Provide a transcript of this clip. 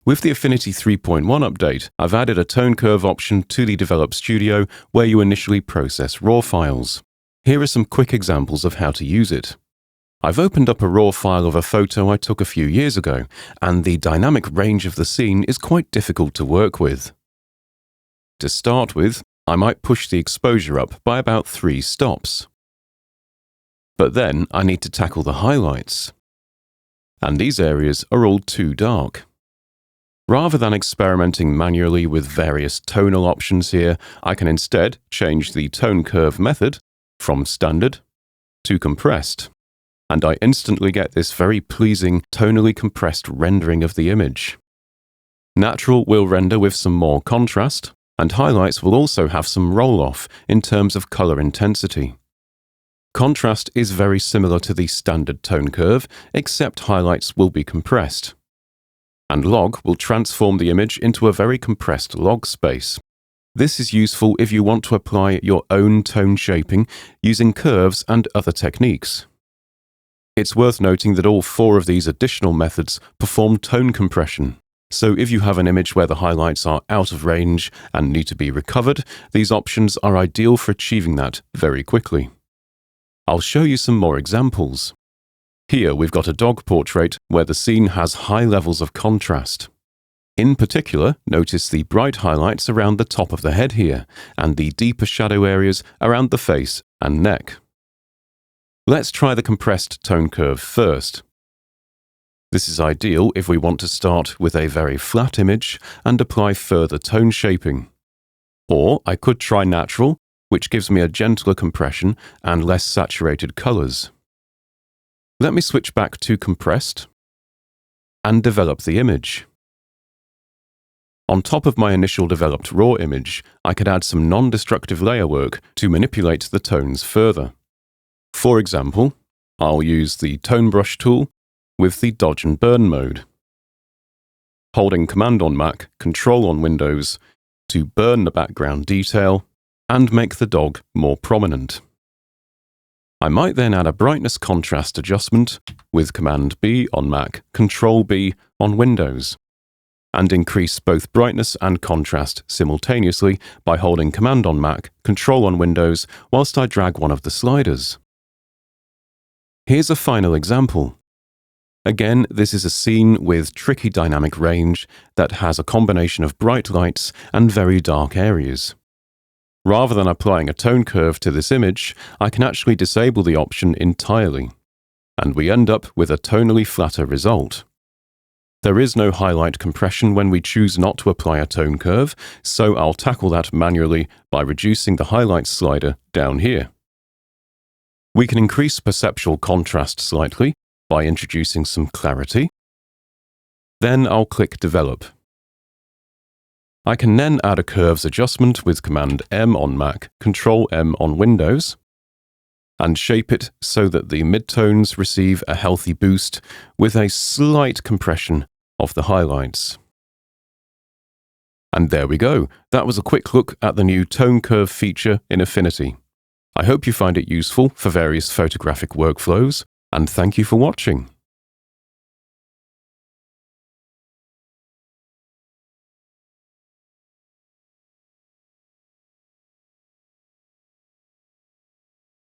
With the Affinity 3.1 update, I've added a tone curve option to the Develop Studio where you initially process RAW files. Here are some quick examples of how to use it. I've opened up a RAW file of a photo I took a few years ago, and the dynamic range of the scene is quite difficult to work with. To start with, I might push the exposure up by about 3 stops. But then I need to tackle the highlights. And these areas are all too dark. Rather than experimenting manually with various tonal options here, I can instead change the tone curve method from standard to compressed, and I instantly get this very pleasing tonally compressed rendering of the image. Natural will render with some more contrast, and highlights will also have some roll-off in terms of color intensity. Contrast is very similar to the standard tone curve, except highlights will be compressed. And log will transform the image into a very compressed log space. This is useful if you want to apply your own tone shaping using curves and other techniques. It's worth noting that all 4 of these additional methods perform tone compression. So if you have an image where the highlights are out of range and need to be recovered, these options are ideal for achieving that very quickly. I'll show you some more examples. Here we've got a dog portrait where the scene has high levels of contrast. In particular, notice the bright highlights around the top of the head here, and the deeper shadow areas around the face and neck. Let's try the compressed tone curve first. This is ideal if we want to start with a very flat image and apply further tone shaping. Or I could try natural, which gives me a gentler compression and less saturated colors. Let me switch back to compressed and develop the image. On top of my initial developed raw image, I could add some non-destructive layer work to manipulate the tones further. For example, I'll use the Tone Brush tool with the Dodge and Burn mode. Holding Command on Mac, Control on Windows to burn the background detail and make the dog more prominent. I might then add a brightness contrast adjustment with Command B on Mac, Control B on Windows, and increase both brightness and contrast simultaneously by holding Command on Mac, Control on Windows whilst I drag one of the sliders. Here's a final example. Again, this is a scene with tricky dynamic range that has a combination of bright lights and very dark areas. Rather than applying a tone curve to this image, I can actually disable the option entirely, and we end up with a tonally flatter result. There is no highlight compression when we choose not to apply a tone curve, so I'll tackle that manually by reducing the highlights slider down here. We can increase perceptual contrast slightly by introducing some clarity. Then I'll click Develop. I can then add a curves adjustment with Command M on Mac, Control M on Windows, and shape it so that the midtones receive a healthy boost with a slight compression of the highlights. And there we go. That was a quick look at the new tone curve feature in Affinity. I hope you find it useful for various photographic workflows, and thank you for watching.